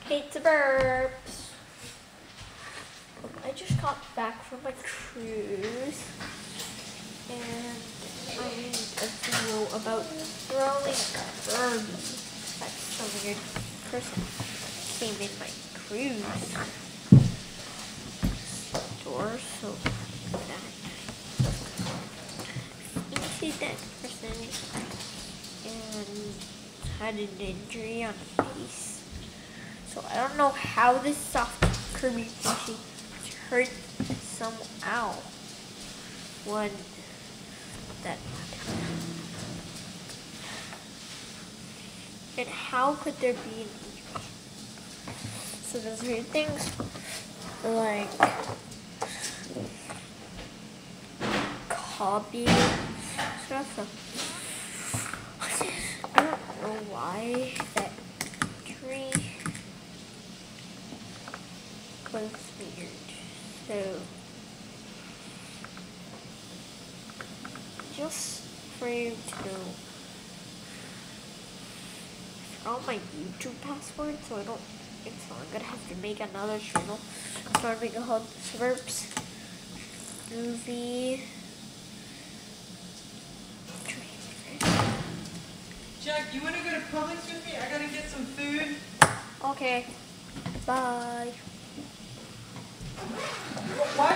Hate the burps. I just got back from my cruise and I made a video about throwing Furbies. That's some weird person came in my cruise store, so into that person and had an injury on the face. So I don't know how this soft Kirby plushie hurt somehow when that happened. And how could there be an injury? So there's weird things like copy stuff. I don't know why that tree was weird. So just for you to know, I forgot my YouTube password, so I'm gonna have to make another channel. So I'm making called Slurps Movie. Jack, you want to go to Publix with me? I gotta get some food. Okay, bye. Why